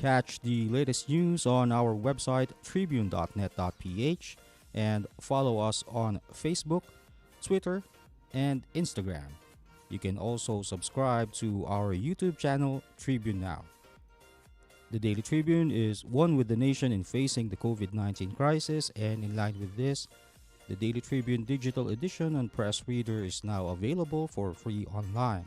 catch the latest news on our website tribune.net.ph and follow us on Facebook, Twitter, and Instagram. You can also subscribe to our YouTube channel, Tribune Now. The Daily Tribune is one with the nation in facing the COVID-19 crisis, and in line with this, the Daily Tribune digital edition and press reader is now available for free online.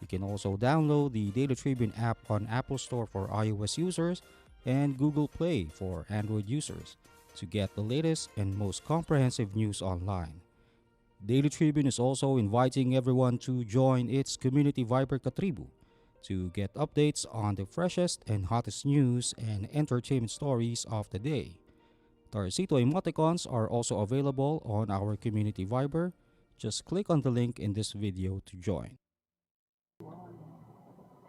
You can also download the Daily Tribune app on Apple Store for iOS users and Google Play for Android users to get the latest and most comprehensive news online. Daily Tribune is also inviting everyone to join its community Viber Katribu to get updates on the freshest and hottest news and entertainment stories of the day. Tarcito emoticons are also available on our community Viber. Just click on the link in this video to join.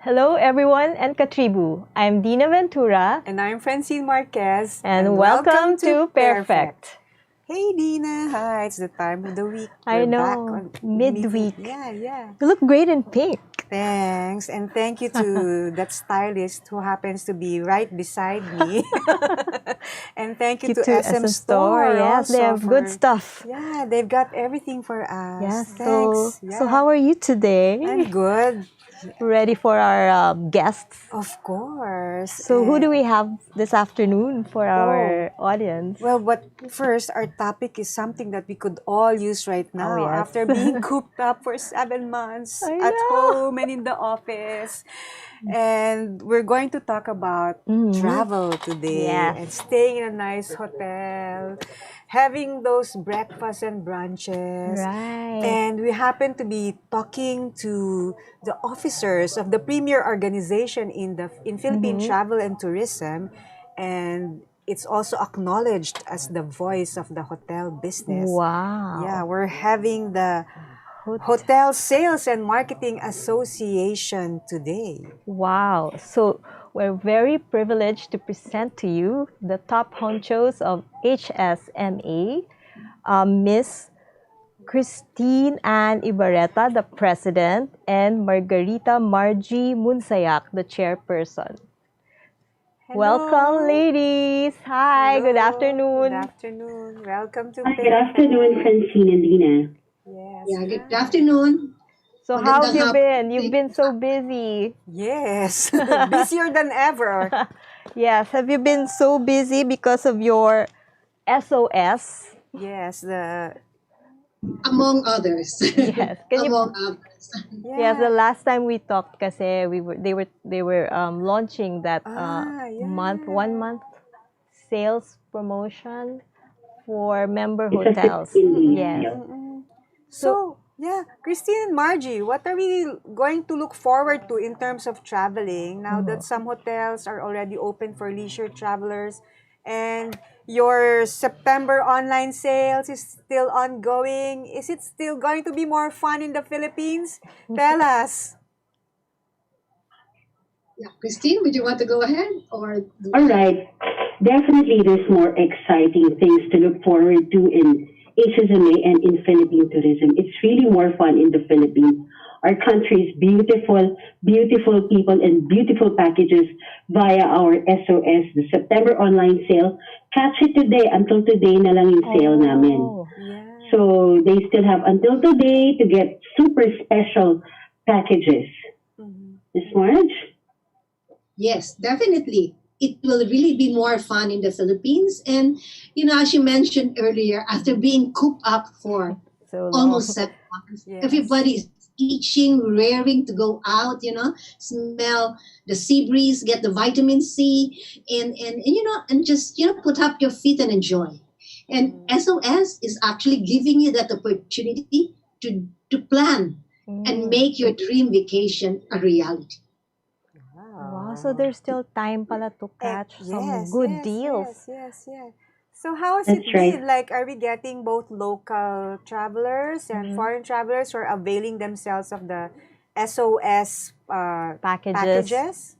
Hello everyone and Katribu. I'm Dina Ventura. And I'm Francine Marquez. And welcome to PairFect. Hey Dina, hi, it's the time of the week. I We're know, back on midweek. Yeah. You look great in pink. Thanks, and thank you to that stylist who happens to be right beside me. And thank you to SM Store. Yes, they have good stuff. Yeah, they've got everything for us. Yes, thanks. so how are you today? I'm good. Ready for our guests? Of course. So who do we have this afternoon for our audience? Well, but first, our topic is something that we could all use right now after being cooped up for 7 months at home and in the office. And we're going to talk about travel today and staying in a nice hotel, having those breakfasts and brunches. Right. And we happen to be talking to the officers of the premier organization in Philippine travel and tourism, and it's also acknowledged as the voice of the hotel business. Wow. Yeah, we're having the Hotel Sales and Marketing Association today. Wow. So we're very privileged to present to you the top honchos of HSMA, Miss Christine Ann Ibarreta, the president, and Margie Munsayac, the chairperson. Hello. Welcome, ladies. Hi, Hello. Good afternoon. Good afternoon. Welcome to Hi, good afternoon, Francine and Dina. Yes. Yeah, good afternoon. So how have you been? You've been so busy. Yes. Busier than ever. Yes. Have you been so busy because of your SOS? Yes. Among others. Yes. Among others. Yeah. Yes, the last time we talked kasi they were launching that one month sales promotion for member hotels. Yes. So, yeah, Christine and Margie, what are we going to look forward to in terms of traveling now that some hotels are already open for leisure travelers and your September online sales is still ongoing? Is it still going to be more fun in the Philippines? Tell us. Yeah, Christine, would you want to go ahead? Or All right. Definitely there's more exciting things to look forward to in HSMA and in Philippine tourism. It's really more fun in the Philippines. Our country is beautiful, beautiful people and beautiful packages via our SOS, the September online sale. Catch it today. Until today na lang yung sale namin. Yeah. So they still have until today to get super special packages. Ms. Marge? yes, definitely. It will really be more fun in the Philippines. And, you know, as you mentioned earlier, after being cooped up for So almost 7 months, Yes. everybody is itching, raring to go out, you know, smell the sea breeze, get the vitamin C, and you know, and just, you know, put up your feet and enjoy. And SOS is actually giving you that opportunity to plan and make your dream vacation a reality. Wow, so there's still time pala to catch some good deals. Yes. So how has That's it right. been? Like, are we getting both local travelers and foreign travelers who are availing themselves of the SOS packages?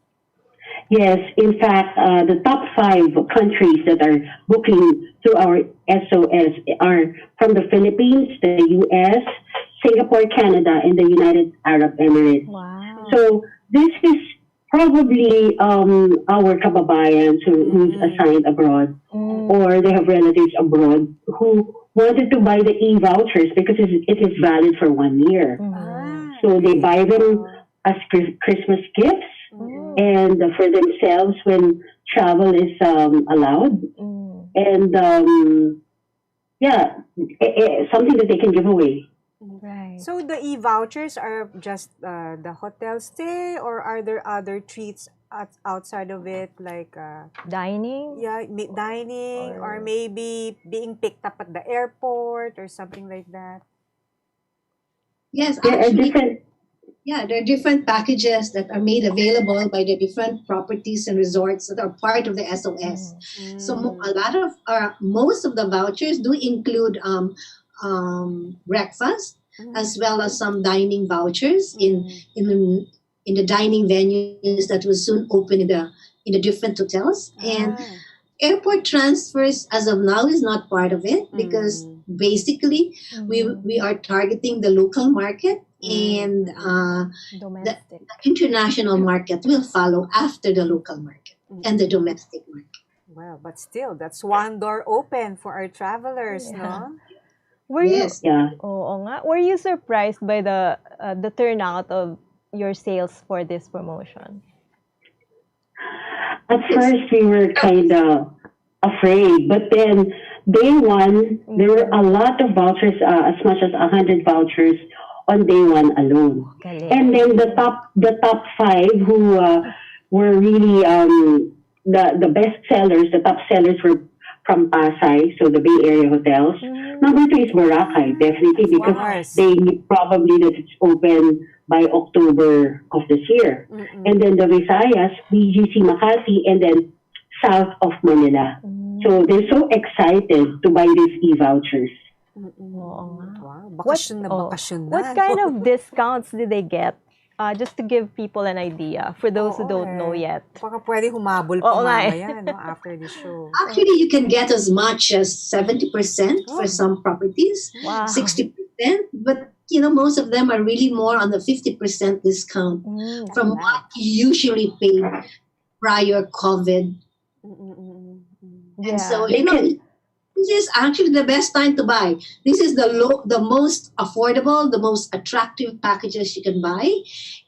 Yes, in fact, the top 5 countries that are booking through our SOS are from the Philippines, the US, Singapore, Canada, and the United Arab Emirates. Wow. So this is Probably our kababayans who's assigned abroad or they have relatives abroad who wanted to buy the e-vouchers because it is valid for 1 year. Ah, So they really? buy them as Christmas gifts and for themselves when travel is allowed. And yeah, something that they can give away. Right. So the e-vouchers are just the hotel stay, or are there other treats outside of it, like Dining? yeah, dining, or Or- maybe being picked up at the airport or something like that? Yes, There are actually, different. yeah, there are different packages that are made available by the different properties and resorts that are part of the SOS. So a lot of most of the vouchers do include breakfast as well as some dining vouchers in in the dining venues that will soon open in the different hotels. And Ah. airport transfers as of now is not part of it because basically we are targeting the local market and the Domestic. international market will follow after the local market and the domestic market. Well, but still, that's one door open for our travelers, Yeah. no? Were you Yes. Yeah. Oo nga. Were you surprised by the turnout of your sales for this promotion? At first, we were kind of afraid, but then day one, there were a lot of vouchers, as much as 100 vouchers on day one alone. Galing. And then the top five who were really the best sellers, the top sellers were from Pasay, so the Bay Area hotels. Number two is Boracay, definitely, because course. they knew probably that it's open by October of this year. And then the Visayas, BGC Makati, and then south of Manila. So they're so excited to buy these e-vouchers. Oo nga. Wow, bakasyon na bakasyon na. What kind of discounts did they get? Just to give people an idea, for those who Oo don't know eh. yet. Baka pwede humabol pa Oo nga eh. mamaya, no, after the show. Actually, you can get as much as 70% for some properties, Wow. 60%, but you know, most of them are really more on the 50% discount from what you usually pay prior COVID. And so, you know, this is actually the best time to buy. This is the most affordable, the most attractive packages you can buy.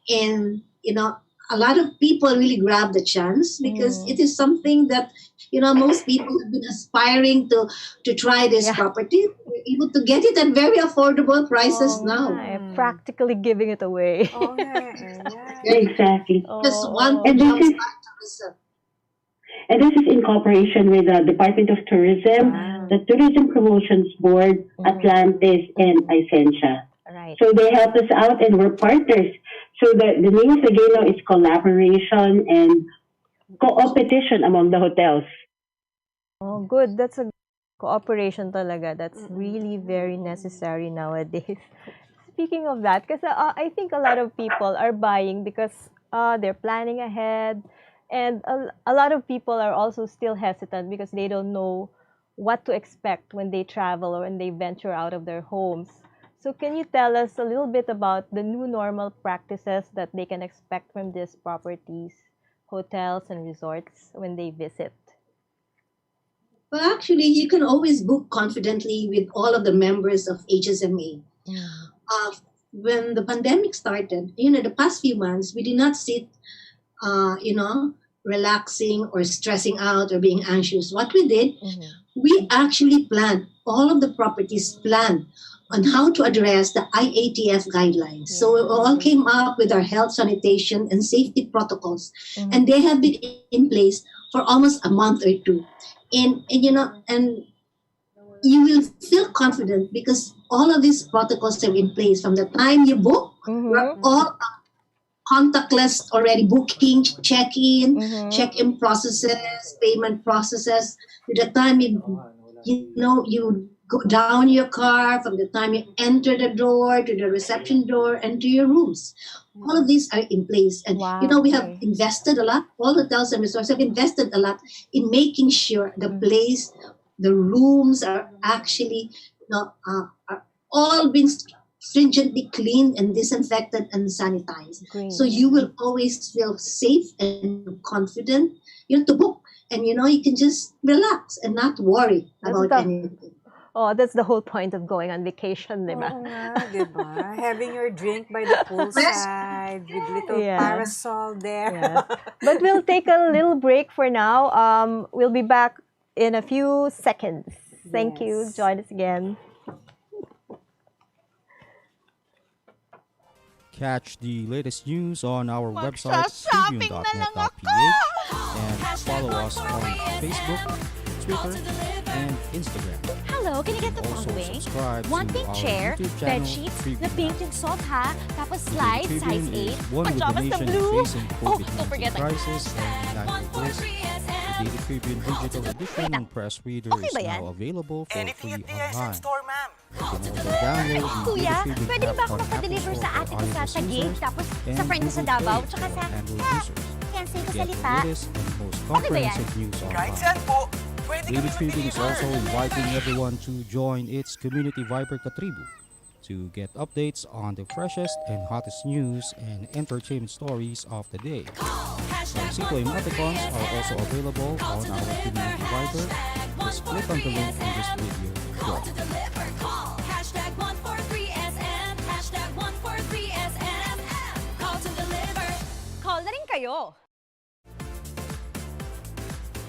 And, you know, a lot of people really grab the chance because it is something that, you know, most people have been aspiring to try this Yeah. property. We're able to get it at very affordable prices Oo now. nga eh. Practically giving it away. Oo nga eh, yeah. Exactly. Just Oo. one And this jump is start tourism. And this is in cooperation with the Department of Tourism, the Tourism Promotions Board, Atlantis, and Isentia. Right. So they help us out and we're partners. So the name of the game now is collaboration and co-opetition among the hotels. Oh, good. That's a cooperation talaga. That's really very necessary nowadays. Speaking of that, because I think a lot of people are buying because they're planning ahead. And a lot of people are also still hesitant because they don't know what to expect when they travel or when they venture out of their homes. So can you tell us a little bit about the new normal practices that they can expect from these properties, hotels, and resorts when they visit? Well, actually, you can always book confidently with all of the members of HSMA. When the pandemic started, you know, the past few months, we did not sit, you know, relaxing or stressing out or being anxious. What we did, we actually planned, all of the properties planned on how to address the IATF guidelines. So we all came up with our health, sanitation, and safety protocols, and they have been in place for almost a month or two. And you know, and you will feel confident because all of these protocols are in place from the time you book. We're all contactless already, booking, check-in processes, payment processes. To the time you know, you go down your car, from the time you enter the door to the reception door and to your rooms. All of these are in place. And, you know, we have invested a lot, all hotels and resorts have invested a lot in making sure the place, the rooms are actually, you know, are all been stringently cleaned and disinfected and sanitized. Great. So you will always feel safe and confident, to book. And, you can just relax and not worry about anything. Oh, that's the whole point of going on vacation, di ba? Oo nga, di ba? Having your drink by the poolside with little parasol there. Yes. But we'll take a little break for now. We'll be back in a few seconds. Thank you. Yes. Join us again. Catch the latest news on our website, tribune.net.ph, and follow us on Facebook, Twitter, and Instagram. Hello, can you get the Also following? subscribe One to pink our chair, YouTube bed channel, sheets, Tribune na pink App. yung soft ha, tapos The slide, Daily size Tribune 8, is one with the pajamas na nation blue. facing Oh, COVID-19 don't forget that. crisis, and in light of this, the Daily Tribune digital edition and press reader Okay is ba yan? now available for Anything free at the SM online. store, ma'am. You can also download the Kuya, Daily Tribune pwede app ba ako on Apple mapadeliver Store sa for ate ko sa iOS Taguig, users tapos and sa friend ko sa Google Davao, Play tsaka for sa... Android users. Cancel ko Get the salita. latest and most Okay ba yan? comprehensive news Kahit online. saan po, pwede Daily kami Tribune is also mag-deliver. inviting everyone to join its community Viber Katribu to get updates on the freshest and hottest news and entertainment stories of the day. Simple emoticons are also available on our community Viber. Just click on the link in this video. Go. Hashtag 143SM. Hashtag 143SM. Call to deliver. Call na rin kayo.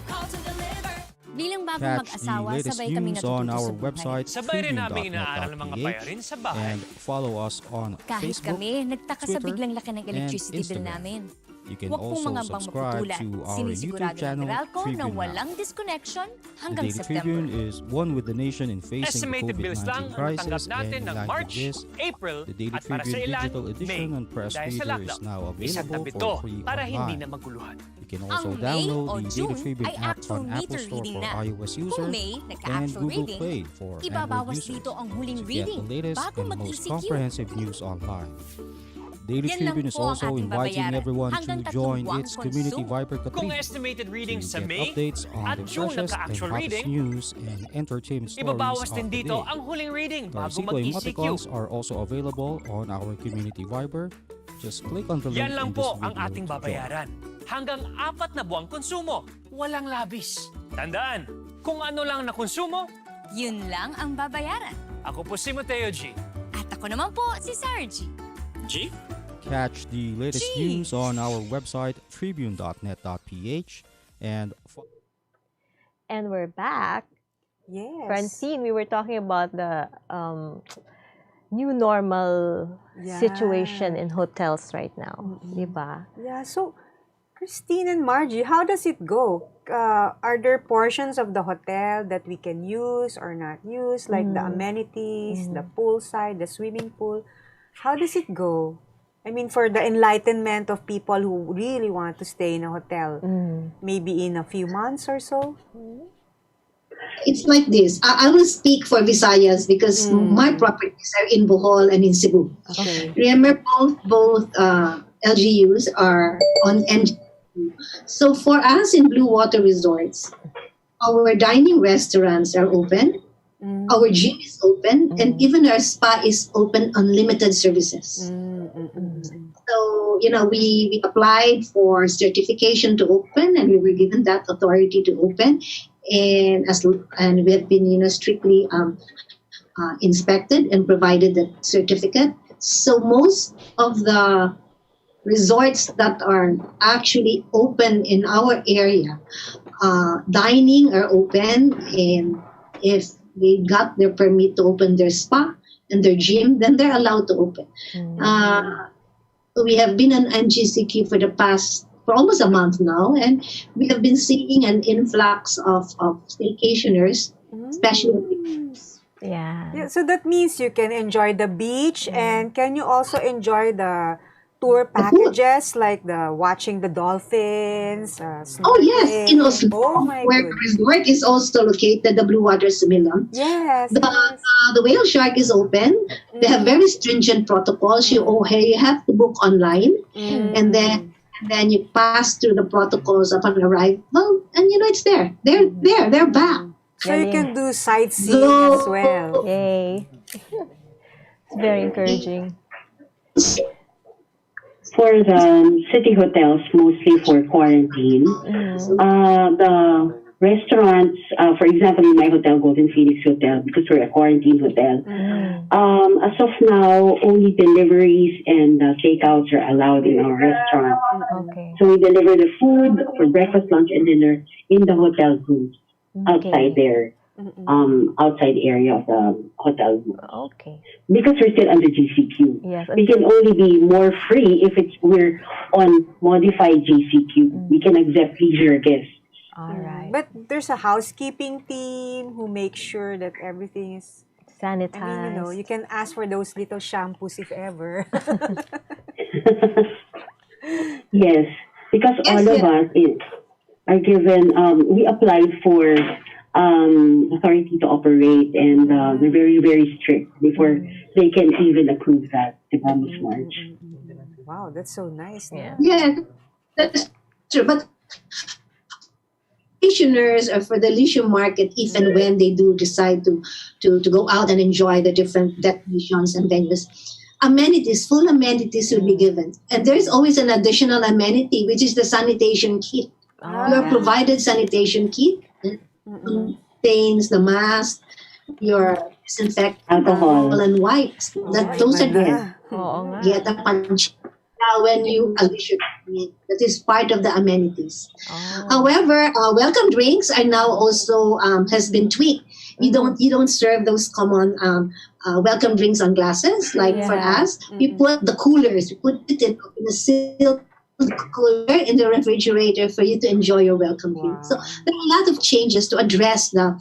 Call to deliver. Bilang bagong Catch the mag-asawa, latest sabay kami news on natututo our sa buhay. website, Sabay rin namin inaaral ng mga bayarin tribune.net.ph, sa bahay. and follow us on Kahit Facebook. kami, nagtaka sa Twitter, biglang laki ng electricity and bill Instagram. namin. You can Huwag pong also mga bang subscribe maputulan. to our YouTube Sinisigurado channel, ng Meralco na Tribune Now. walang disconnection The hanggang Daily September. Tribune is one with the nation in facing the Estimated bills lang COVID-19 ang crisis, natanggap and natin in ng light of March, this, April, the Daily at para sa Tribune ilan, digital edition May. and press Dahil sa reader is lockdown, now isa't available ito for free para hindi na online. maguluhan. You can also Ang May download o the Daily June Tribune ay app actual on Apple meter Store reading for na. iOS Kung users May, and nagka-actual Google reading, Play for Android ibabawas users dito ang huling to get reading the latest bago and most mag-ECQ. comprehensive news online. Daily Yan lang Tribune is po ang also ating inviting babayaran. everyone to Hanggang 3 join buwang its community konsumo. Viber Kung Katribu estimated to reading sa get May updates on at the June freshest and nagka-actual hottest reading, news and entertainment stories ibabawas of din the dito day. ang huling reading Our bago simple mag-ECQ. emoticons are also available on our community Viber. Just click on the link Yan lang in this po ang video ating to join. babayaran. Hanggang 4 na buwang konsumo, walang labis. Tandaan, kung ano lang na konsumo, Yun lang ang babayaran. ako po si Mateo G. At ako naman po si Sargie. G? Catch the latest news on our website, tribune.net.ph, and And we're back. Yes. Francine, we were talking about the new normal Yeah. situation in hotels right now. Diba? Yeah, so Christine and Margie, how does it go? Are there portions of the hotel that we can use or not use, like the amenities, the poolside, the swimming pool? How does it go? I mean, for the enlightenment of people who really want to stay in a hotel, maybe in a few months or so? It's like this. I will speak for Visayas because my properties are in Bohol and in Cebu. Okay. Remember, both LGUs are on NGU. So for us in Blue Water Resorts, our dining restaurants are open, our gym is open, and even our spa is open, unlimited services. So, we applied for certification to open, and we were given that authority to open. And we have been, strictly inspected and provided the certificate. So most of the resorts that are actually open in our area, dining are open, and if they got their permit to open their spa and their gym, then they're allowed to open. We have been on NGCQ for almost a month now, and we have been seeing an influx of staycationers, especially. Yeah. Yeah, so that means you can enjoy the beach, and can you also enjoy the tour packages like the watching the dolphins? Oh yes, in Oslo, Oh my where the goodness. resort is also located, the Blue Water Similon. Yes. The whale shark is open. They have very stringent protocols. You have to book online, and then you pass through the protocols upon arrival, and it's there. They're back. So you can do sightseeing So- as well. Yay. It's very encouraging. For the city hotels, mostly for quarantine, the restaurants, for example, in my hotel, Golden Phoenix Hotel, because we're a quarantine hotel, as of now, only deliveries and takeouts are allowed in our restaurant. Okay. So we deliver the food for breakfast, lunch, and dinner in the hotel rooms outside there. Outside area of the hotel room. Okay. Because we're still under GCQ. Yes. We can only be more free if we're on modified GCQ. We can accept leisure guests. All right. But there's a housekeeping team who makes sure that everything is. Sanitized. I mean, you can ask for those little shampoos if ever. Yes, because all of us are given. We applied for authority to operate, and they're very, very strict before they can even approve that. Miss Marge. Wow, that's so nice. Yeah. Yeah, that's true. But vacationers or for the leisure market, if and when they do decide to go out and enjoy the different destinations and venues, amenities, full amenities will be given. And there's always an additional amenity, which is the sanitation kit. You are provided sanitation kit, contains the mask, your disinfectant, alcohol, and wipes. Those are there. Get a punch. When you that is part of the amenities. However, welcome drinks are now also has been tweaked. You don't serve those common welcome drinks on glasses like for us. We put the coolers. We put it in a sealed cooler in the refrigerator for you to enjoy your welcome drink. So there are a lot of changes to address the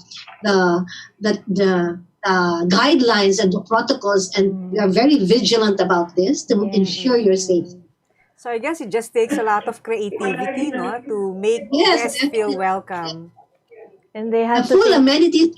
guidelines and the protocols, and we are very vigilant about this to ensure your safety. So I guess it just takes a lot of creativity, no, to make guests feel welcome. And they have full amenities.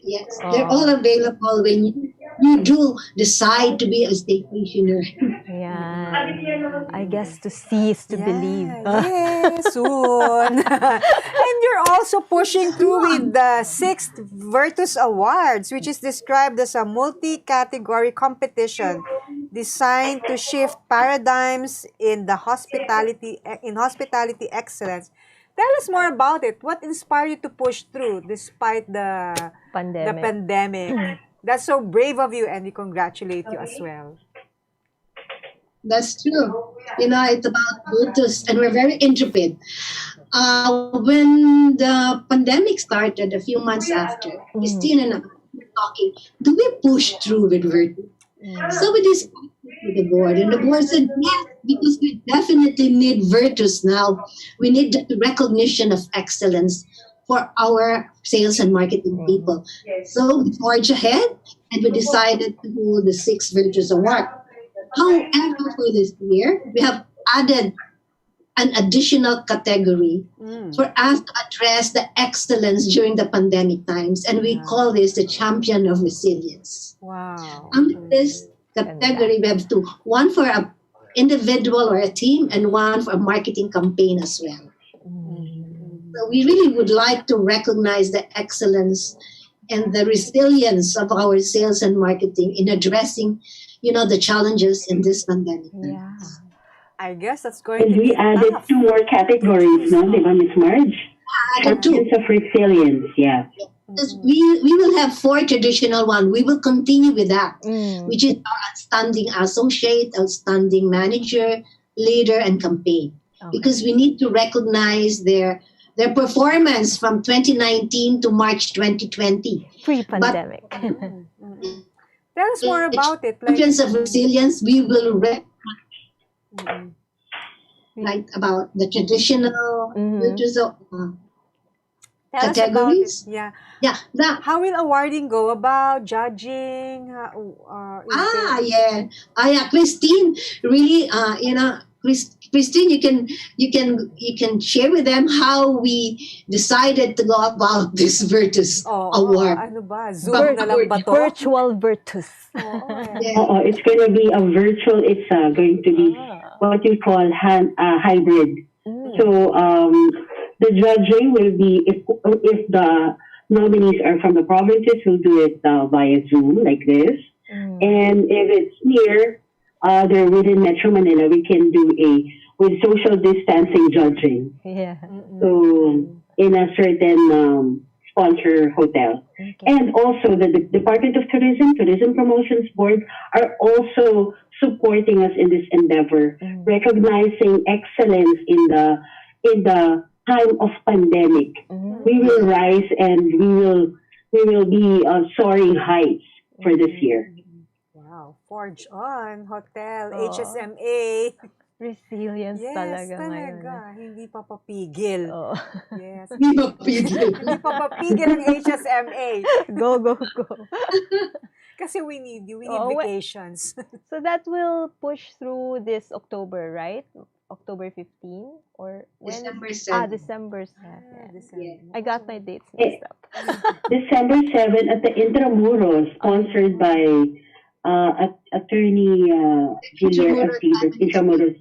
Yes, they're all available when you do decide to be a staycationer. Yeah, I guess to see is to believe. Yeah, soon. And you're also pushing through with the 6th Virtus Awards, which is described as a multi-category competition designed to shift paradigms in hospitality excellence. Tell us more about it. What inspired you to push through despite the pandemic? That's so brave of you, and we congratulate you as well. That's true. It's about Virtus, and we're very intrepid. When the pandemic started a few months after, Christine and I were talking, do we push through with Virtus? So we discussed with the board, and the board said, yes, because we definitely need Virtus now. We need the recognition of excellence for our sales and marketing people. So we forged ahead, and we decided to do the 6th Virtus Award. However, for this year, we have added an additional category for us to address the excellence during the pandemic times, and we call this the Champion of Resilience. Wow. Under this category, we have two: one for an individual or a team, and one for a marketing campaign as well. So we really would like to recognize the excellence and the resilience of our sales and marketing in addressing, the challenges in this pandemic. Yeah. I guess that's going And to be we added tough. 2 more categories, no? Miss Marge? Champions of Resilience, yeah. We will have 4 traditional ones. We will continue with that, which is our outstanding associate, outstanding manager, leader, and campaign. Because we need to recognize their performance from 2019 to March 2020. Pre-pandemic. Tell us more about it. Champions of Resilience, we will right about the traditional Tell us about it. categories. Yeah. Yeah. How will awarding go about? Judging? Yeah. Christine, really, Christine, you can share with them how we decided to go about this Virtus Award. Ano ba? Zoom na lang ba to? Virtual Virtus. It's going to be a virtual. It's going to be what you call hybrid. So the judging will be if the nominees are from the provinces, we'll do it via Zoom like this. And if it's near, they're within Metro Manila, we can do with social distancing judging. Yeah. So in a certain sponsor hotel. Okay. And also the Department of Tourism Promotions Board are also supporting us in this endeavor, recognizing excellence in the time of pandemic. We will rise and we will be soaring heights for this year. Wow. Forge on, hotel, Oo. HSMA. Resilience Yes, talaga ngayon. talaga. Hindi pa papigil. Oo. Yes. Hindi mapigil. Hindi pa papigil ang HSMA. Go, go, go. Kasi we need you. We need Oo, vacations. So that will push through this October, right? October 15 or when? December December 7. December. I got my dates mixed up. December 7 at the Intramuros, sponsored by Attorney Gillier Astibes, Intramuros.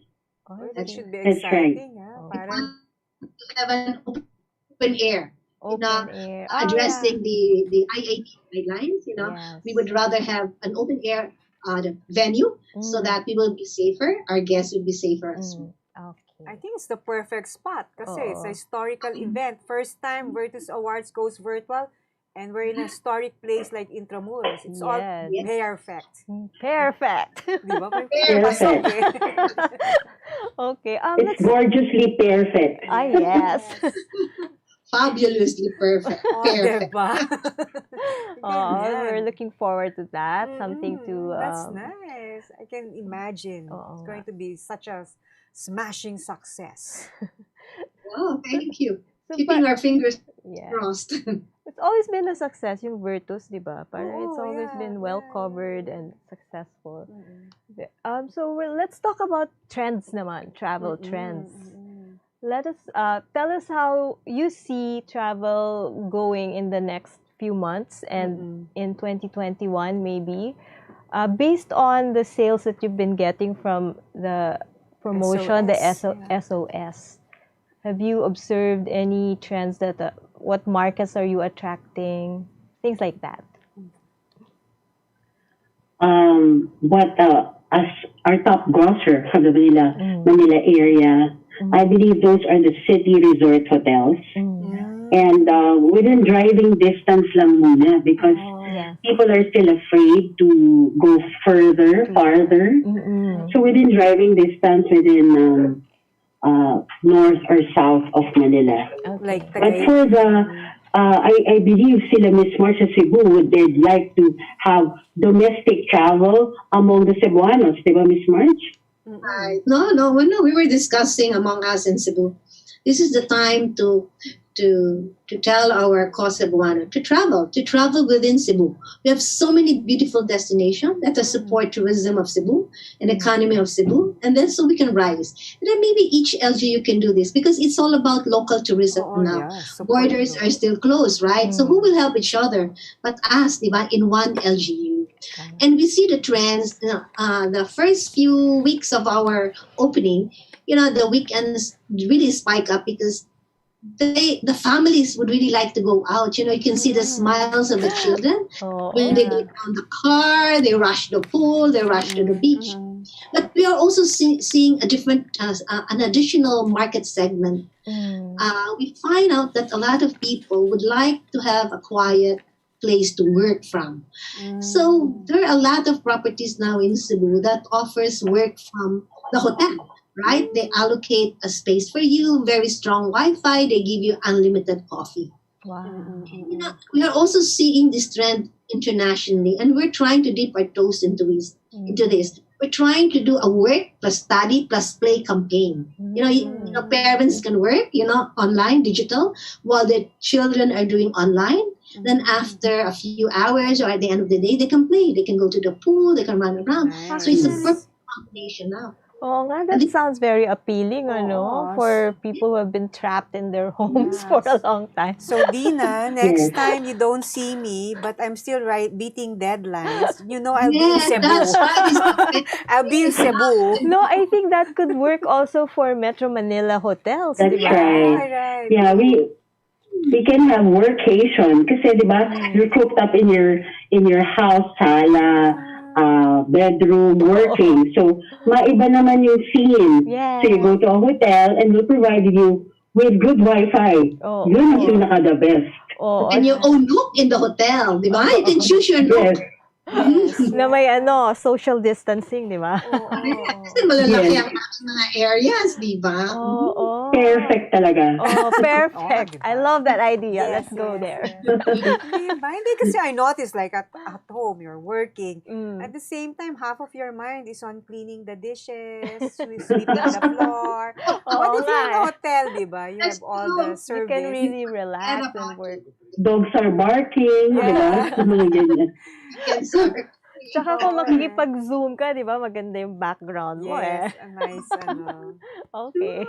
Oh, That should be That's right. exciting. Oh. Parang, To have an open air, Open air. addressing the IAT guidelines. Yes. We would rather have an open air venue so that we will be safer. Our guests will be safer as well. Okay. I think it's the perfect spot kasi it's a Oo. historical event. First time Virtus Awards goes virtual and we're in a historic place like Intramuros. It's all Yes. PairFect. Perfect. Di ba? May Perfect. pasok eh. Okay. It's Let's. gorgeously perfect. Yes. Fabulously perfect. Oh, Perfect. diba? We're Ganyan. looking forward to that. Something to. That's nice. I can imagine. Oo It's going to be such a smashing success. Wow, thank you. So, Keeping our fingers yeah. crossed. It's always been a success, yung Virtus, di ba? Parang it's Oo, always yeah, been well yeah. covered and successful. Let's talk about trends naman, travel trends. Let us tell us how you see travel going in the next few months and in 2021 maybe, based on the sales that you've been getting from the promotion, the SOS. Have you observed any trends that what markets are you attracting? Things like that. As our top grosser for the Manila area, I believe those are the city resort hotels. And within driving distance lang muna because people are still afraid to go farther. So within driving distance, within north or south of Manila. Like But for I believe sila Miss Marcia Cebu, they'd like to have domestic travel among the Cebuanos, di ba, Miss Marge? Right. No, we were discussing among us in Cebu. This is the time to tell our co-Cebuano to travel within Cebu. We have so many beautiful destinations that support tourism of Cebu and economy of Cebu, and then so we can rise. And then maybe each LGU can do this because it's all about local tourism now. Borders are still closed, right? So who will help each other but us, diba, in one LGU? And we see the trends. The first few weeks of our opening, the weekends really spike up because the families would really like to go out. You can see the smiles of the children when they get on the car, they rush the pool, they rush to the beach. But we are also seeing a different, an additional market segment. We find out that a lot of people would like to have a quiet place to work from. So there are a lot of properties now in Cebu that offers work from the hotel. Right? They allocate a space for you, very strong Wi-Fi, they give you unlimited coffee. Wow. We are also seeing this trend internationally, and we're trying to dip our toes into this. We're trying to do a work plus study plus play campaign. Parents can work, online, digital, while their children are doing online. Then after a few hours or at the end of the day, they can play. They can go to the pool, they can run around. So it's a perfect combination now. Oh, nga, that sounds very appealing, for people who have been trapped in their homes for a long time. So, Dina, next time you don't see me, but I'm still beating deadlines, I'll be in Cebu. That's right. I'll be in Cebu. No, I think that could work also for Metro Manila hotels. That's diba? right. Yeah, we can have workation kasi, di ba, you're cooped up in your house, sala, bedroom, working. So, maiba naman yung scene. So, you go Yes. to a hotel and we'll provide you with good Wi-Fi. Oo. Yun ang Oo. pinaka-the best. Oo. And your own nook in the hotel, di ba? You can choose your Yes. nook. Yes. Na may social distancing, di ba? Oo. Kasi malalaki Yes. ang mga areas, di ba? Oo. Perfect talaga. Oh, perfect. diba? I love that idea. Yes, Let's go yes, there. yes. Diba? Hindi kasi I noticed like at home, you're working. Mm. At the same time, half of your mind is on cleaning the dishes, sweeping the floor. But Oo if you're in a nga. hotel, diba, you That's have all true. the You can service. really relax and work. Dogs are barking, di ba? Mga ganyan. Yes, sir. Tsaka kung Oo, makikipag-zoom ka, di ba? Maganda yung background mo eh. Yes, a nice Okay.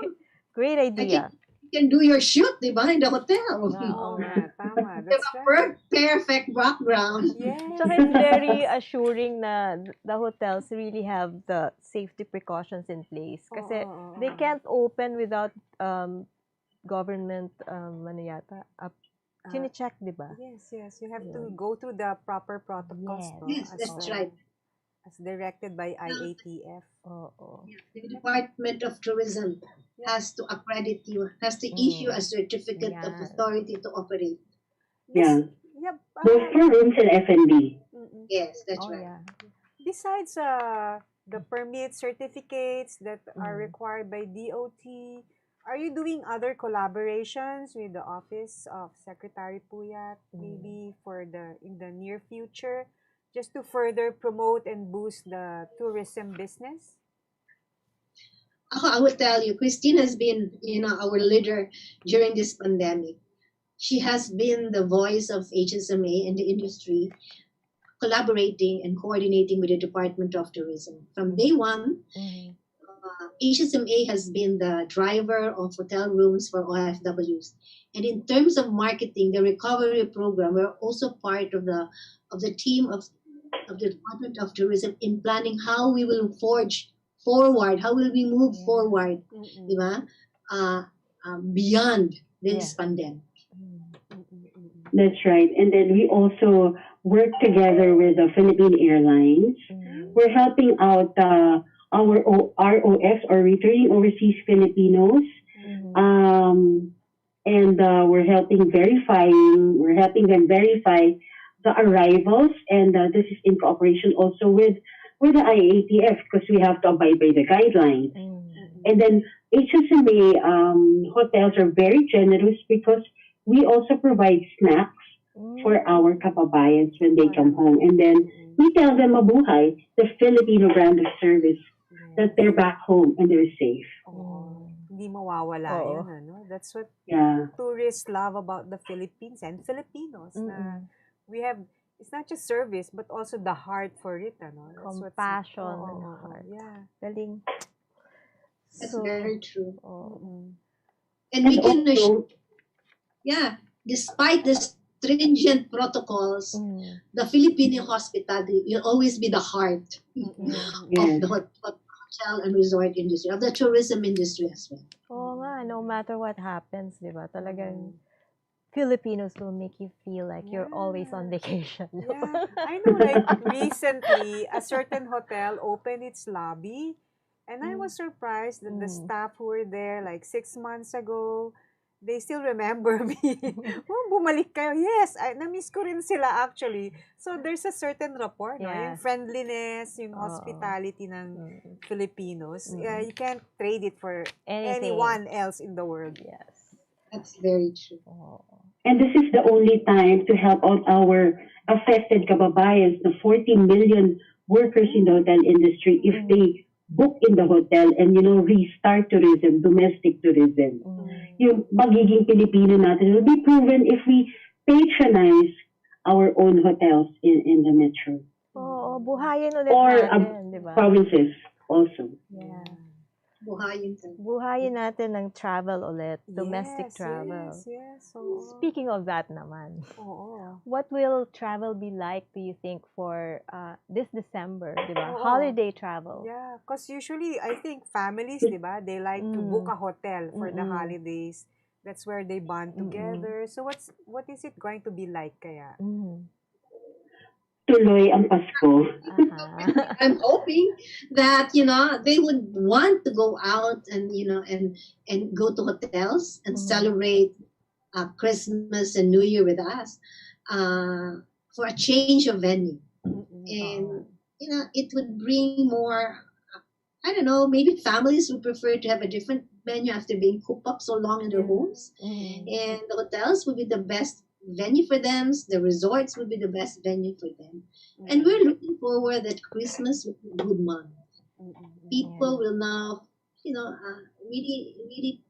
Great I think idea. you can do your shoot, di ba, in the hotel. Oo Oo nga. nga, tama. Di That's ba, right. perfect background. Yes. Tsaka it's very assuring na the hotels really have the safety precautions in place. Kasi Oo. they can't open without government, ano yata, chine-check, di ba? Yes, yes. You have to go through the proper protocols, Yes. no? Yes, that's right. As directed by IATF. Oo. The Department of Tourism has to accredit you, has to issue a certificate of Yan. authority to operate. Yeah. Yep. Both for rooms and F&B. Yes, that's Oh, right. yeah. Besides the permit certificates that are Mm. required by DOT, are you doing other collaborations with the Office of Secretary Puyat, maybe in the near future, just to further promote and boost the tourism business? I will tell you, Christine has been, our leader during this pandemic. She has been the voice of HSMA and the industry, collaborating and coordinating with the Department of Tourism. From day one, Mhm. HSMA has been the driver of hotel rooms for OFWs. And in terms of marketing, the recovery program, we're also part of the team of the Department of Tourism in planning how we will forge forward, how will we move forward, di ba? Beyond this pandemic. That's right. And then we also work together with the Philippine Airlines. We're helping out our ROFs or returning overseas Filipinos. And we're helping them verify the arrivals. And this is in cooperation also with the IATF because we have to abide by the guidelines. And then HSMA hotels are very generous because we also provide snacks for our kababayans when they come home. And then we tell them mabuhay, the Filipino brand of service, that they're back home and they're safe. Hindi mawawala Oo. yun, ano? That's what Yeah. tourists love about the Philippines and Filipinos. Na we have, it's not just service, but also the heart for it, ano? That's what's- Compassion Oo, and oo, heart. Yeah. Galing. That's very true. Oo. And we can also, despite the stringent protocols, the Filipino hospitality will always be the heart of yes. the hotel and resort industry, of the tourism industry as well. Oo nga, no matter what happens, di ba? Talagang Filipinos will make you feel like you're always on vacation. Yeah. I know, like, recently, a certain hotel opened its lobby, and I was surprised that the staff who were there, like, 6 months ago, they still remember me. Oh, bumalik kayo. Yes, na-miss ko rin sila actually. So, there's a certain rapport, no? Yung Yes. friendliness, yung hospitality ng Filipinos. You can't trade it for anyone else in the world. Yes. That's very true. And this is the only time to help out our affected kababayans, the 40 million workers in the hotel industry, if they book in the hotel and, restart tourism, domestic tourism. Yung magiging Pilipino natin will be proven if we patronize our own hotels in the metro. Oo, buhayin ulit Or natin, di ba? provinces also. Yeah. Buhayin tayo. Buhayin natin ng travel ulit, domestic Yes, travel. Yes. Oo. Speaking of that naman, Oo. what will travel be like, do you think, for this December, di ba? Oo. Holiday travel. Yeah, because usually, I think families, di ba, they like to book a hotel for the holidays. That's where they bond together. So what is it going to be like kaya? tuloy ang Pasko. Uh-huh. I'm hoping that they would want to go out and go to hotels and celebrate Christmas and New Year with us for a change of venue, and it would bring more. I don't know. Maybe families would prefer to have a different venue after being cooped up so long in their homes, and the hotels would be the best venue for them. The resorts would be the best venue for them, and we're looking forward that Christmas will be a good month. People will now, really, really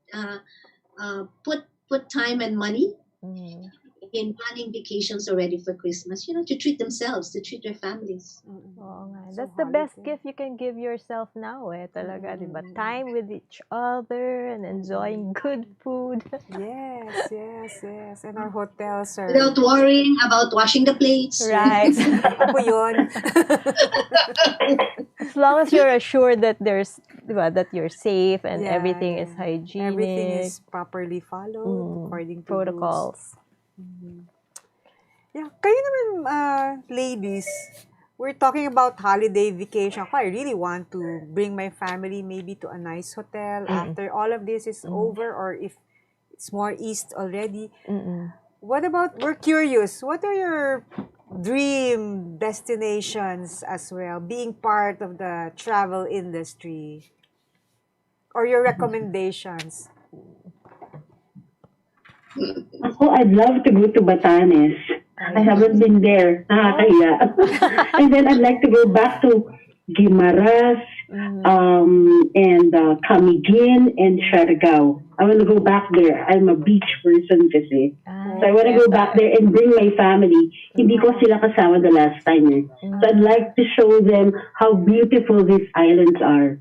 put time and money Mm. in planning vacations already for Christmas. To treat themselves, to treat their families. Oo nga. So That's the best holiday. gift you can give yourself now talaga, di ba? Time with each other and enjoying good food. Yes, yes, yes. And our hotels are... Without worrying about washing the plates. Right. Ako yun. As long as you're assured that di ba, that you're safe and Yeah, everything is yeah. hygienic. Everything is properly followed according to rules. protocols. Yeah, kayo naman, ladies, we're talking about holiday vacation. Ako, I really want to bring my family maybe to a nice hotel after all of this is over, or if it's more east already. What about, we're curious, what are your dream destinations as well, being part of the travel industry? Or your recommendations? Ako, I'd love to go to Batanes. I haven't been there. Nakakahiya. And then I'd like to go back to Guimaras, and Camiguin and Siargao. I want to go back there. I'm a beach person kasi. So I want to go back there and bring my family. Hindi ko sila kasama the last time. So I'd like to show them how beautiful these islands are.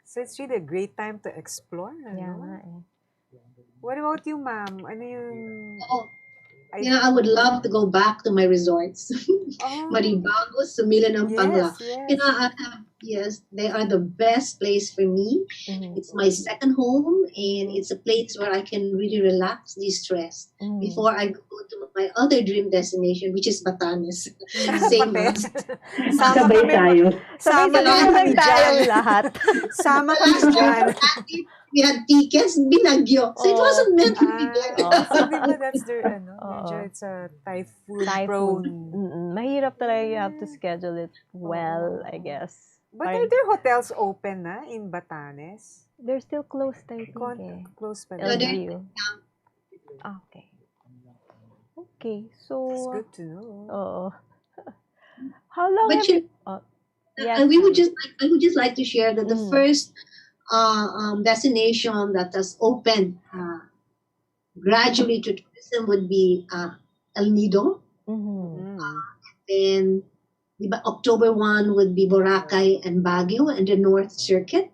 So it's really a great time to explore. Yeah, Ano? nga eh. What about you, ma'am? Ano yung... Oh, I would love to go back to my resorts. Maribago, Sumilan, and Pangla. Yes. They are the best place for me. It's my second home, and it's a place where I can really relax, de-stress before I go to my other dream destination, which is Batanes. Same. Sama Sabay kami. tayo. Sama Sabay kami naman tayong dyan. lahat. Sama kami dyan. We had tickets, binagyo. So it wasn't meant to be there. So diba that's their, medyo it's a typhoon prone. Mahirap talaga, you have to schedule it well, I guess. But are there hotels open na in Batanes? They're still closed, I think eh. Close pa No, rin. they're- LGU. Okay. Okay, so... That's good to know. Oo. How long But have you... yes, And I would ma'am. just like to share that the first destination that has opened gradually to tourism would be El Nido. Then October 1 would be Boracay and Baguio and the North Circuit.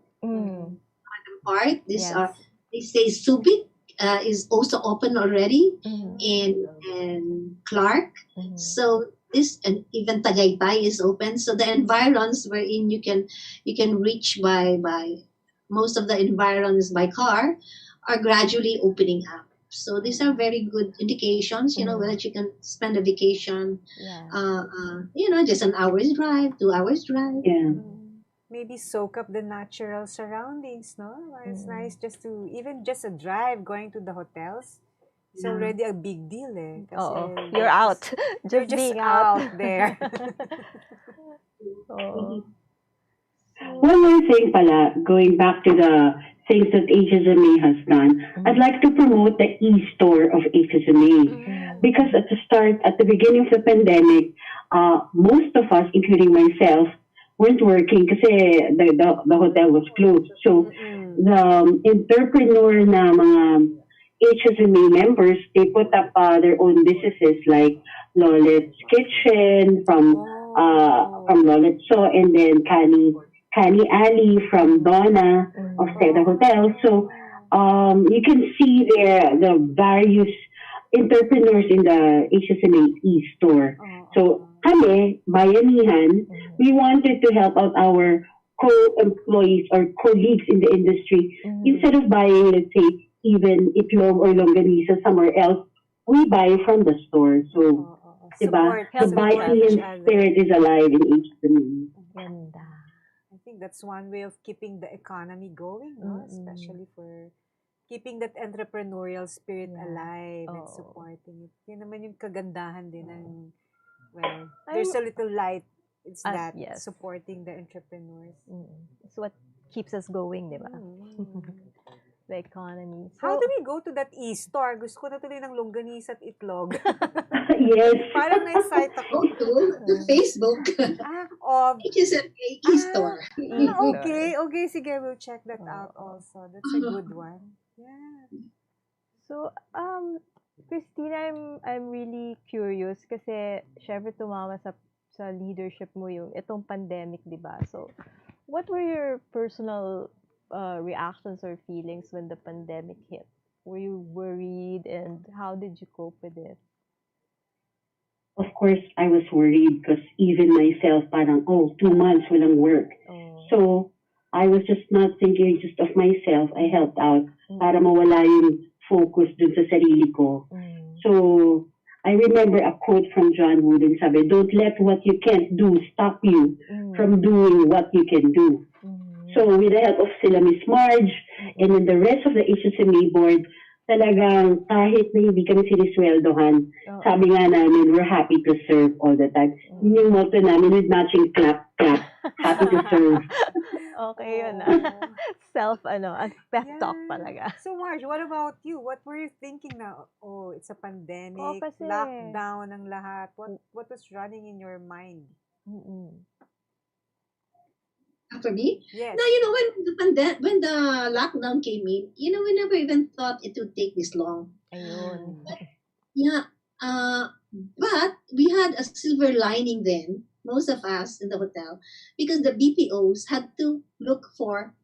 Part. Yes. They say Subic is also open already in Clark. So this, and even Tagaytay is open. So the environs wherein you can reach by most of the environs by car are gradually opening up. So these are very good indications, whether you can spend a vacation, just an hour's drive, 2 hours drive. Yeah. Maybe soak up the natural surroundings, no? It's nice just to, even just a drive going to the hotels, it's already a big deal eh. Oo. Kasi You're out. You're Just just being out. out there. Oo. One more thing pala, going back to the things that HSMA has done, I'd like to promote the e-store of HSMA. Because at the beginning of the pandemic, most of us, including myself, weren't working kasi the hotel was closed. So the entrepreneur na mga HSMA members, they put up their own businesses like Lolet's Kitchen from Lolet So, and then Cani Ali from Donna of the hotel. So you can see there the various entrepreneurs in the HSMA e-store. So kami, Bayanihan, we wanted to help out our co-employees or colleagues in the industry. Instead of buying, let's say, even itlog or longganisa somewhere else, we buy from the store. So Support, The Help each support other. each Bahian other. spirit is alive in HSMA. Ganda. I think that's one way of keeping the economy going, no? Mm-mm. Especially for keeping that entrepreneurial spirit Yeah. alive and Oh. supporting it. Yun naman yung kagandahan din ng, well, I'm- there's a little light. It's that yes. supporting the entrepreneurs. It's what keeps us going, di ba? Mm. The economy. How So, do we go to that e-store? Gusto ko na tuloy ng longganisa at itlog. Yes. Parang na-excite Go ako. to Facebook. HSMA e-store. Okay. Sige, we'll check that out also. That's a good one. Yeah. So, Christine, I'm really curious kasi syempre tumama sa leadership mo yung itong pandemic, di ba? So, what were your personal reactions or feelings when the pandemic hit? Were you worried, and how did you cope with it? Of course, I was worried because even myself, parang, 2 months walang work. Oh. So, I was just not thinking just of myself. I helped out para mawala yung focus dun sa sarili ko. So, I remember a quote from John Wooden, sabi, don't let what you can't do stop you from doing what you can do. So, with the help of sila Miss Marge and then the rest of the HSMA board, talagang kahit na hindi kami sinisweldohan, sabi nga namin, we're happy to serve all the time. Yun yung motto namin with matching clap, clap, happy to serve. Okay, yun pep talk talaga. So Marge, what about you? What were you thinking now? Oh, it's a pandemic, kasi- lockdown ang lahat. What was running in your mind? For me, Yes. now when the lockdown came in, we never even thought it would take this long. Ayun. Yeah, but we had a silver lining then, most of us in the hotel, because the BPOs had to look for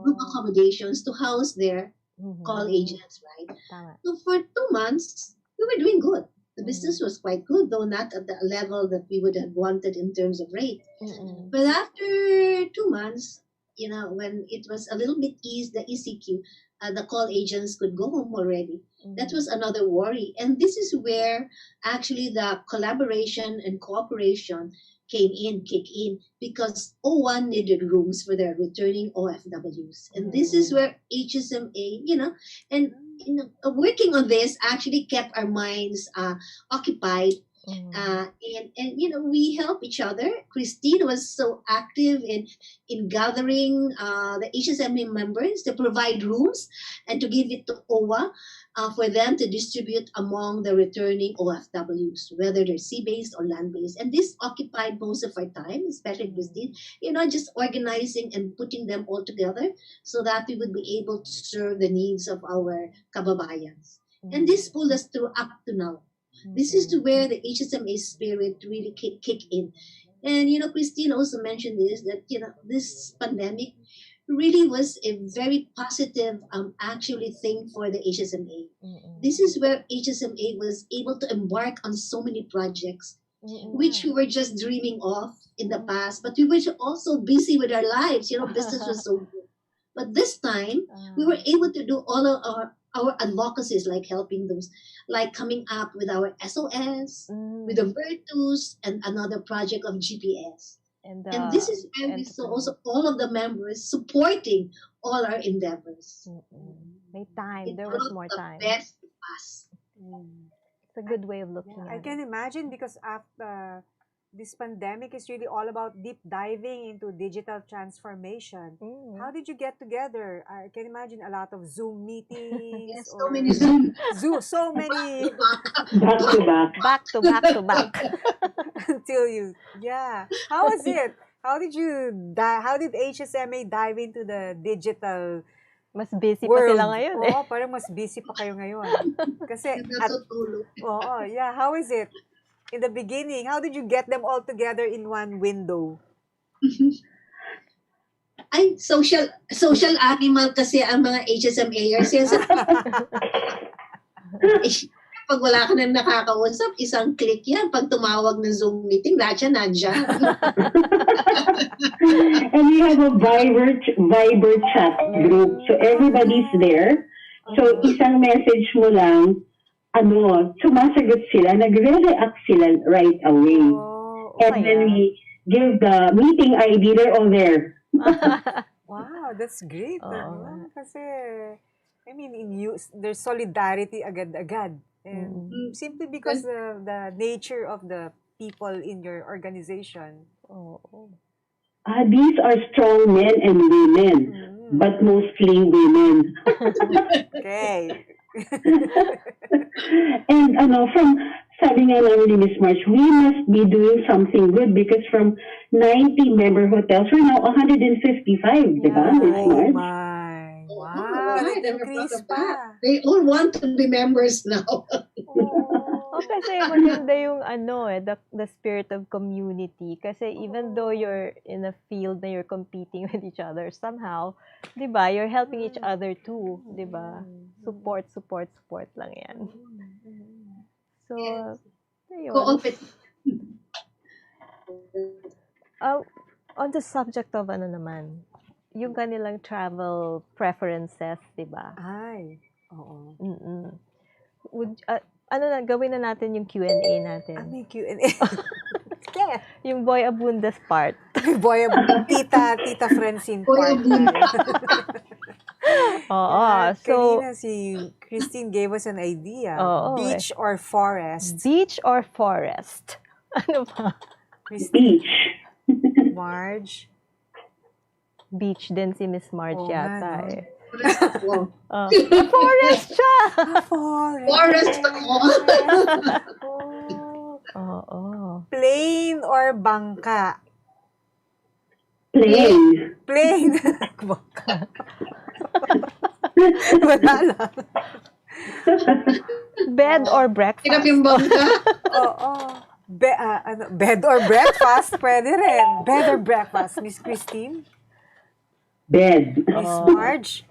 group accommodations to house their call agents, right? Tama. So for 2 months, we were doing good. The business was quite good, though not at the level that we would have wanted in terms of rate. But after 2 months, when it was a little bit the ECQ, the call agents could go home already. That was another worry. And this is where actually the collaboration and cooperation kick in, because O1 needed rooms for their returning OFWs. And this is where HSMA, and working on this actually kept our minds occupied. And we help each other. Christine was so active in gathering the HSMA members to provide rooms and to give it to OWA for them to distribute among the returning OFWs, whether they're sea-based or land-based. And this occupied most of our time, especially Christine, just organizing and putting them all together so that we would be able to serve the needs of our kababayans. And this pulled us through up to now. This is to where the HSMA spirit really kick in. And, Christine also mentioned this, that, this pandemic really was a very positive, actually thing for the HSMA. This is where HSMA was able to embark on so many projects, which we were just dreaming of in the past, but we were also busy with our lives. Business was so good. But this time, we were able to do all of our advocacies, like helping those, like coming up with our SOS, with the Virtus, and another project of GPS. And this is where we saw also all of the members supporting all our endeavors. May time. It There was brought more the time. best of us. It's a good way of looking Yeah, at I can imagine, because after this pandemic is really all about deep diving into digital transformation. How did you get together? I can imagine a lot of Zoom meetings. Yes, so many Zoom. So many Back to back. Back to back to back. until you. Yeah. How was it? How did HSMA dive into the digital Mas busy pa world? sila ngayon eh. Oo, parang mas busy pa kayo ngayon. Kasi Natutulog. yeah. How is it? In the beginning, how did you get them all together in one window? Ay, social animal kasi ang mga HSMAers. Yes. Pag wala ka nang nakakausap, isang click yan. Pag tumawag ng Zoom meeting, lahat yan nandyan. And we have a Viber chat group. So everybody's there. So isang message mo lang, sumasagot sila, nagre-react sila right away. Oh, And then yeah. we give the meeting ID, they're all there. wow, that's great. Oo nga. Kasi, I mean, there's solidarity agad-agad. And Mm. simply because of the nature of the people in your organization. Oo. These are strong men and women, but mostly women. Okay. And sabi nga namin ni Miss March, we must be doing something good because from 90 member hotels, we're now 155, di ba, Miss Oh March? my. Oh, Wow, I never thought nag-increase of that. pa. They all want to be members now. Oh, kasi maganda yung the spirit of community. Kasi even though you're in a field na you're competing with each other, somehow, di ba, you're helping each other too, di ba? Support lang yan. So, ayun. On the subject of yung kanilang travel preferences, di ba? Ay, oo. Gawin na natin yung Q&A natin. May Q&A. Yeah. Yung Boy Abundas part. Boy, Tita Francine Boy part. Abundas. Oo. So, Kanina si Christine gave us an idea. Oo, Beach or forest? Beach or forest? Ano ba? Christine, Beach. Marge? Beach din si Miss Marge Oo yata nga, no? eh. Wow. Forest siya! Forest ako. Oo. Plain or bangka? Plain. Plain. Bangka. Wala lang. Bed or breakfast? Hirap yung bangka. Oo. Bed or breakfast? Pwede rin. Bed or breakfast? Miss Christine? Bed. Miss Marge?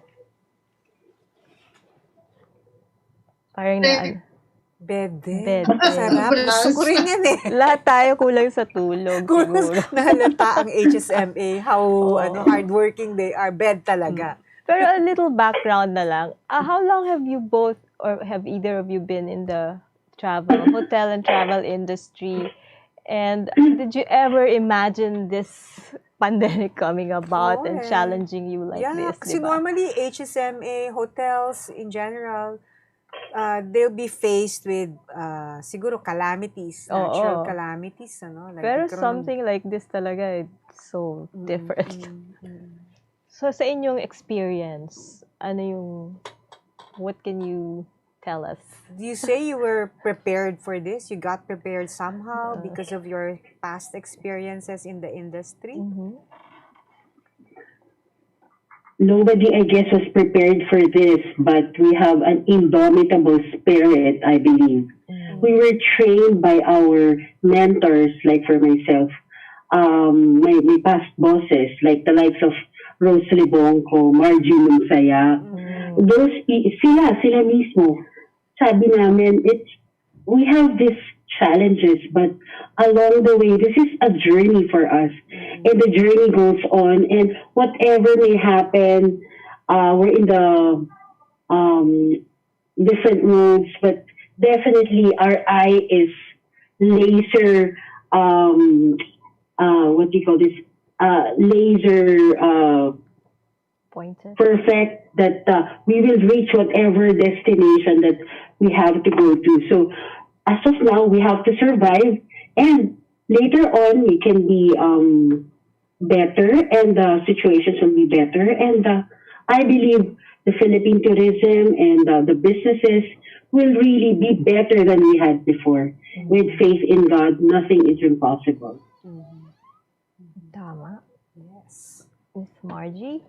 Parang Bed din. Bed. Sarap. Gusto ko rin yan eh. Lahat tayo kulang sa tulog siguro. Nahalata ang HSMA, how hardworking they are. Bed talaga. Pero a little background na lang. How long have you both or have either of you been in the hotel and travel industry? And did you ever imagine this pandemic coming about and challenging you like this? Kasi diba? normally HSMA, hotels in general, they'll be faced with siguro calamities, natural calamities. Like Pero something like this talaga, it's so different. So sa inyong experience, what can you tell us? Do you say you were prepared for this? You got prepared somehow because of your past experiences in the industry? Nobody, I guess, was prepared for this, but we have an indomitable spirit, I believe. We were trained by our mentors, like for myself, my past bosses, like the likes of Rose Libongco, Margie Munsayac. Sila mismo. Sabi namin, we have these challenges, but along the way, this is a journey for us. And the journey goes on, and whatever may happen, we're in the different roads, but definitely our eye is laser, what do you call this? Laser Pointed. perfect, that we will reach whatever destination that we have to go to. So as of now, we have to survive, and later on we can be better, and the situations will be better. And I believe the Philippine tourism and the businesses will really be better than we had before. With faith in God, nothing is impossible. Tama. Yes. Miss Margie?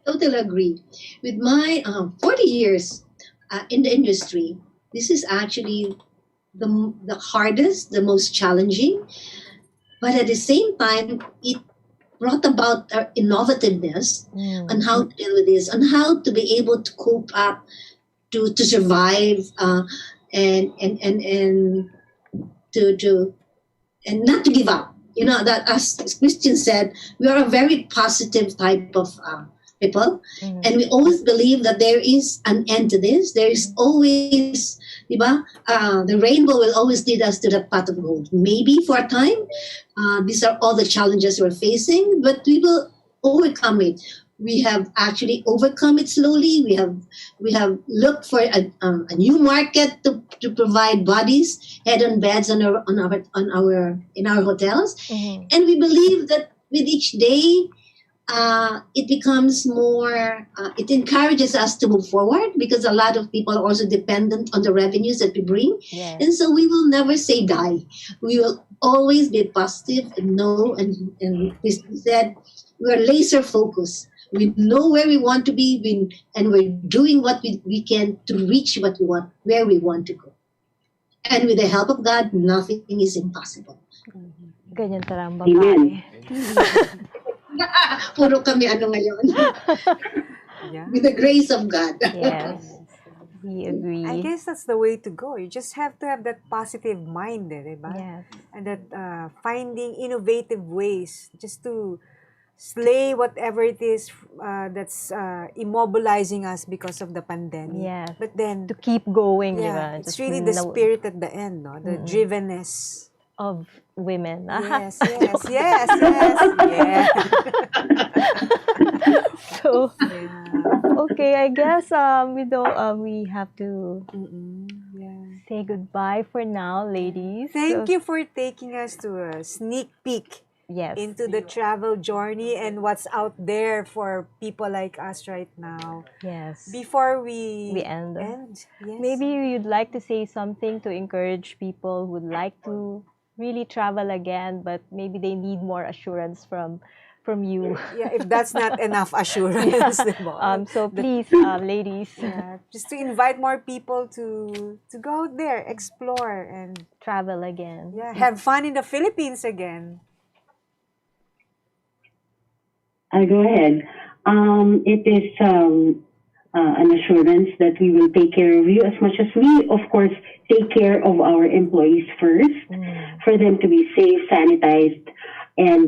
Totally agree. With my 40 years in the industry, this is actually the hardest, the most challenging, but at the same time, it brought about our innovativeness on how to deal with this, on how to be able to cope up, to survive, and not to give up. You know, that as Christian said, we are a very positive type of people. Mhm. And we always believe that there is an end to this. There is always, diba? The rainbow will always lead us to that pot of gold. Maybe for a time, these are all the challenges we're facing, but we will overcome it. We have actually overcome it slowly. We have looked for a new market to provide bodies, head-on beds on our in our hotels, Mhm. and we believe that with each day, it becomes more. It encourages us to move forward because a lot of people are also dependent on the revenues that we bring, Yes. and so we will never say die. We will always be positive and know. And Christy said, we are laser focused. We know where we want to be, and we're doing what we can to reach what we want, where we want to go. And with the help of God, nothing is impossible. Ganyan talagang Amen. babae. Puro kami ano ngayon. Yeah. With the grace of God. Yes, we agree. I guess that's the way to go. You just have to have that positive mind, diba? Yes. And that finding innovative ways just to slay whatever it is that's immobilizing us because of the pandemic. Yes. But then, To keep going, di yeah, ba? it's Just really the no- spirit at the end, no? The drivenness. of women. Yes, yes, yes, yes, yes. So, Yeah. okay, I guess we have to Yeah. say goodbye for now, ladies. Thank you for taking us to a sneak peek Yes. into the travel journey and what's out there for people like us right now. Yes. Before we end. yes. Maybe you'd like to say something to encourage people who would like to really travel again, but maybe they need more assurance from you. Yeah, if that's not enough assurance, diba? So please, ladies, Yeah, just to invite more people to go out there, explore, and travel again. yeah, have fun in the Philippines again. I go ahead. It is an assurance that we will take care of you as much as we, of course, take care of our employees first, for them to be safe, sanitized, and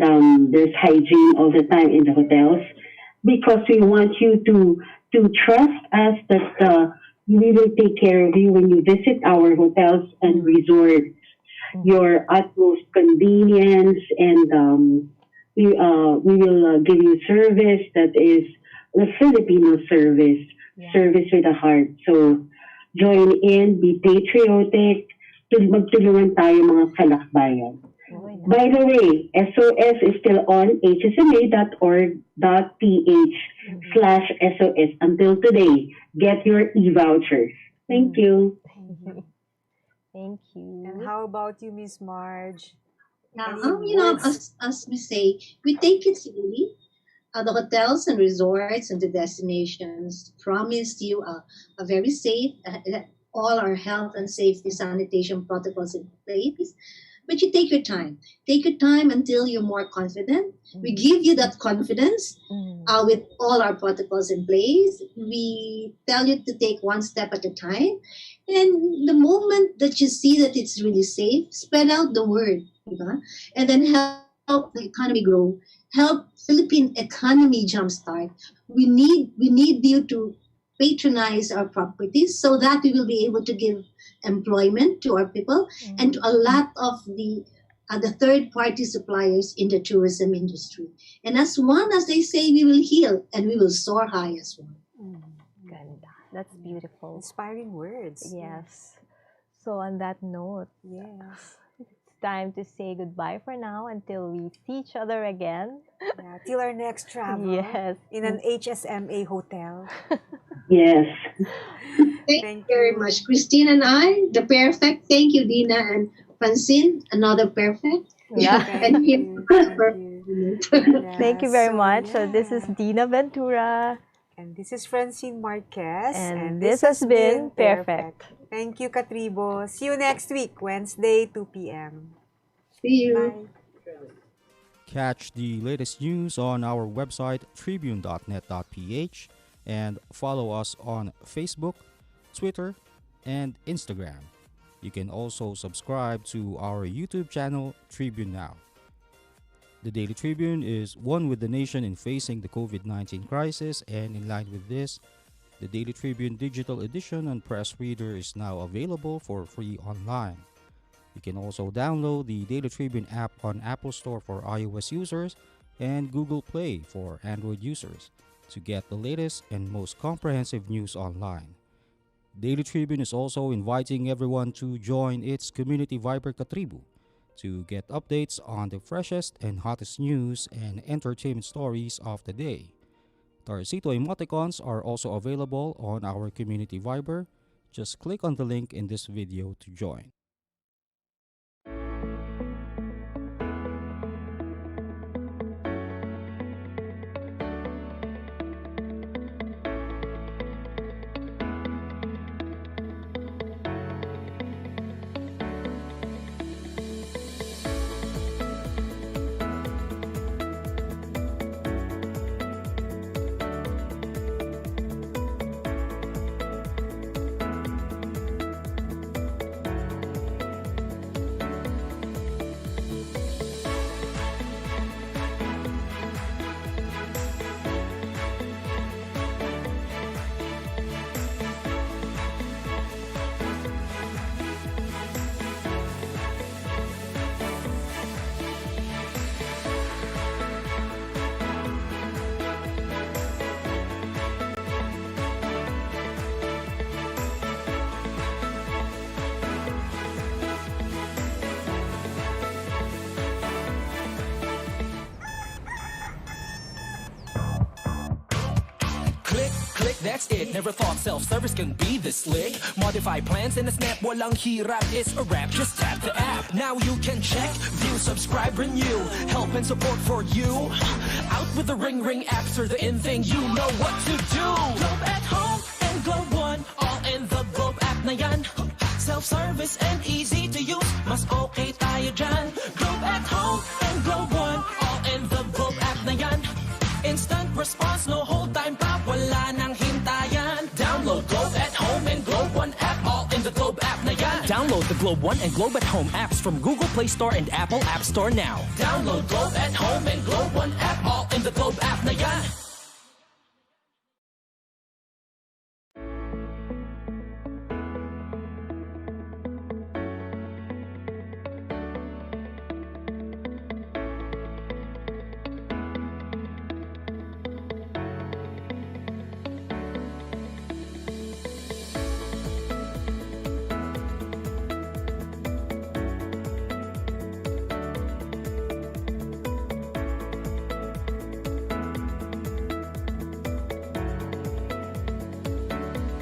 there's hygiene all the time in the hotels, because we want you to trust us that we will take care of you when you visit our hotels and resorts. Your utmost convenience, and we will give you service that is the Filipino service, service with a heart. So join in, be patriotic, magtulungan tayo mga kalakbayan. By the way, SOS is still on hsma.org.ph/SOS until today. Get your e-vouchers. Thank you. Thank you. And how about you, Miss Marge? Now, Any words? as we say, we take it seriously. The hotels and resorts and the destinations promise you a very safe, all our health and safety sanitation protocols in place. But you take your time. Take your time until you're more confident. We give you that confidence with all our protocols in place. We tell you to take one step at a time. And the moment that you see that it's really safe, spread out the word. And then help the economy grow. Help Philippine economy jumpstart. We need you to patronize our properties so that we will be able to give employment to our people and to a lot of the third party suppliers in the tourism industry. And as one, as they say, we will heal and we will soar high as one. Ganda. That's beautiful. Inspiring words. Yes. So on that note, Yes. it's time to say goodbye for now until we see each other again. Yeah, till our next travel. Yes. In an HSMA hotel. Yes. Thank you very much. Christine and I, the PairFect. Thank you, Dina and Francine, another PairFect. Yeah. And here, Thank you. Thank you very much. So this is Dina Ventura. And this is Francine Marquez. And this has been PairFect. Thank you, Katribo. See you next week, Wednesday, 2 p.m. see you. Bye. Catch the latest news on our website tribune.net.ph and follow us on Facebook, Twitter, and Instagram. You can also subscribe to our YouTube channel, Tribune Now. The Daily Tribune is one with the nation in facing the COVID-19 crisis, and in line with this, the Daily Tribune digital edition and press reader is now available for free online. You can also download the Daily Tribune app on Apple Store for iOS users and Google Play for Android users to get the latest and most comprehensive news online. Daily Tribune is also inviting everyone to join its community Viber Katribu to get updates on the freshest and hottest news and entertainment stories of the day. Tarcito emoticons are also available on our community Viber. Just click on the link in this video to join. Click, that's it. Never thought self-service can be this slick. Modify plans in a snap, walang hirap. It's a wrap, just tap the app. Now you can check, view, subscribe, renew. Help and support for you. Out with the ring apps are the in thing. You know what to do. Globe at home and Globe One, all in the Globe app na yan. Self-service and easy to use. Mas okay tayo dyan. Globe at home and Globe One, all in the Globe app na yan. Instant response, no hold time pa, wala nang hintayan. Download Globe at Home and Globe One app, all in the Globe app na yan. Download the Globe One and Globe at Home apps from Google Play Store and Apple App Store now. Download Globe at Home and Globe One app, all in the Globe app na yan.